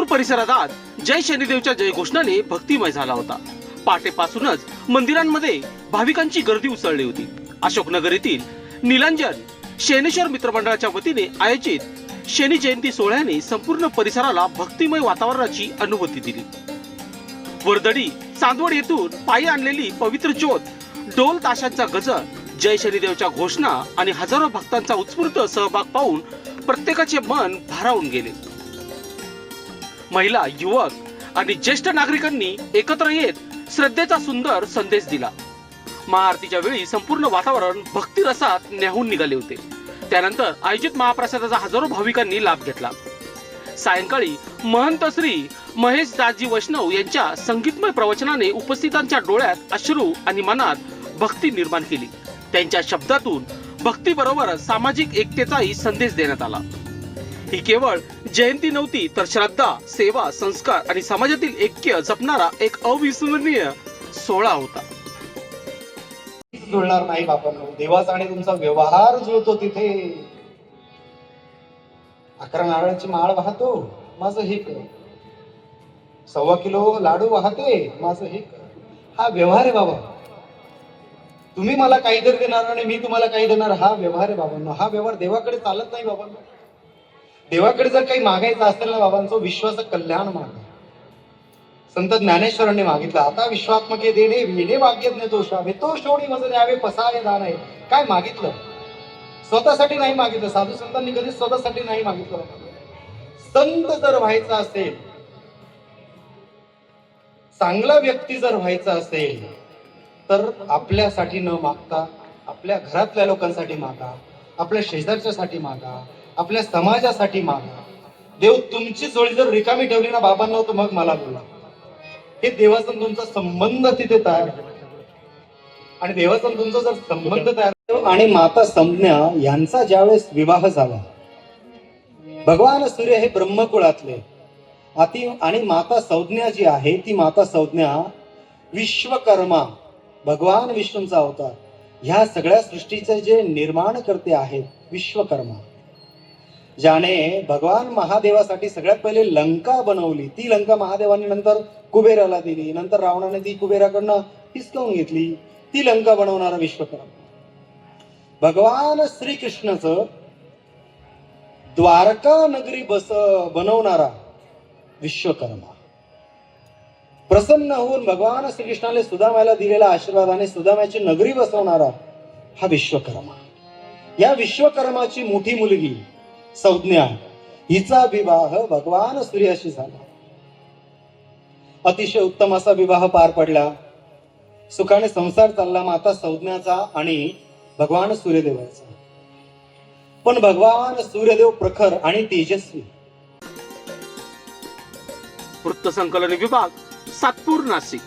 सातपूर परिसरात जय शनिदेवच्या जयघोषणाने भक्तिमय झाला होता. पहाटेपासूनच मंदिरांमध्ये भाविकांची गर्दी उसळली होती. अशोकनगर येथील नीलांजन शनेश्वर मित्रमंडळाच्या वतीने आयोजित शनी जयंती सोहळ्याने संपूर्ण परिसराला भक्तिमय वातावरणाची अनुभूती दिली. वर्दडी चांदवड येथून पायी आणलेली पवित्र ज्योत, ढोल ताशांचा गजर, जय शनिदेवच्या घोषणा आणि हजारो भक्तांचा उत्स्फूर्त सहभाग पाहून प्रत्येकाचे मन भारावून गेले. महिला, युवक आणि ज्येष्ठ नागरिकांनी एकत्र येत श्रद्धेचा सुंदर संदेश दिला. महाआरतीच्या वेळी संपूर्ण वातावरण भक्ती रसात न्याहून निघाले होते. त्यानंतर आयोजित महाप्रसादाचा हजारो भाविकांनी लाभ घेतला. सायंकाळी महंत श्री महेश दासजी वैष्णव यांच्या संगीतमय प्रवचनाने उपस्थितांच्या डोळ्यात अश्रू आणि मनात भक्ती निर्माण केली. त्यांच्या शब्दातून भक्ती बरोबर सामाजिक एकतेचाही संदेश देण्यात आला. ही केवळ जयंती नव्हती, तर श्रद्धा, सेवा, संस्कार आणि समाजातील ऐक्य जपणारा एक अविस्मरणीय सोहळा होता. जुळणार नाही बापांनो, देवाचा आणि तुमचा व्यवहार जुळतो तिथे. 11 नारळाची माळ वाहतो, माझं हे कर. 1.25 किलो लाडू वाहते, माझं हे कर. हा व्यवहार आहे बाबा. तुम्ही मला काहीतरी देणार आणि मी तुम्हाला काही देणार, हा व्यवहार आहे बाबांनो. हा व्यवहार देवाकडे चालत नाही बाबांनो. देवाकडे जर काही मागायचं असेल ना बाबांचं, विश्वाचं कल्याण मागा. संत ज्ञानेश्वरांनी मागितलं, आता विश्वात्मके देणे विणे भाग्यज्ञ दोषावे तो शोणी मज द्यावे पसाय दान आहे. काय मागितलं? स्वतःसाठी नाही मागितलं. साधू संतांनी कधी स्वतःसाठी नाही मागितलं. संत जर व्हायचा असेल, चांगला व्यक्ती जर व्हायचा असेल, तर आपल्यासाठी न मागता आपल्या घरातल्या लोकांसाठी मागा, आपल्या शेजारच्यासाठी मागा, आपल्या समाजासाठी मागा. देव तुमची जोडी जर रिकामी ठेवली ना बाबांना, तर मग मला बोला. हे देवाचा तुमचा संबंध तिथे तयार होतो. आणि देवाचा तुमचा जर संबंध तयार होतो आणि माता संज्ञा यांचा ज्यावेळेस विवाह झाला, भगवान सूर्य हे ब्रह्मकुळातले आणि माता संज्ञा जी आहे ती माता संज्ञा विश्वकर्मा भगवान विष्णूंचा अवतार, ह्या सगळ्या सृष्टीचे जे निर्माण करते आहेत विश्वकर्मा, ज्याने भगवान महादेवासाठी सगळ्यात पहिले लंका बनवली. ती लंका महादेवांनी नंतर कुबेराला दिली, नंतर रावणाने ती कुबेराकडनं हिसकावून घेतली. ती लंका बनवणारा विश्वकर्मा. भगवान श्रीकृष्णाचं द्वारका नगरी बनवणारा विश्वकर्मा. प्रसन्न होऊन भगवान श्रीकृष्णाने सुदामाला दिलेला आशीर्वादाने सुदामाची नगरी बसवणारा हा विश्वकर्मा. या विश्वकर्माची मोठी मुलगी संज्ञा, हिचा विवाह भगवान सूर्याशी झाला. अतिशय उत्तम असा विवाह पार पडला. सुखाने संसार चालला माता संज्ञाचा आणि भगवान सूर्यदेवाचा. पण भगवान सूर्यदेव प्रखर आणि तेजस्वी. वृत्तसंकलन विभाग, सातपूर, नाशिक.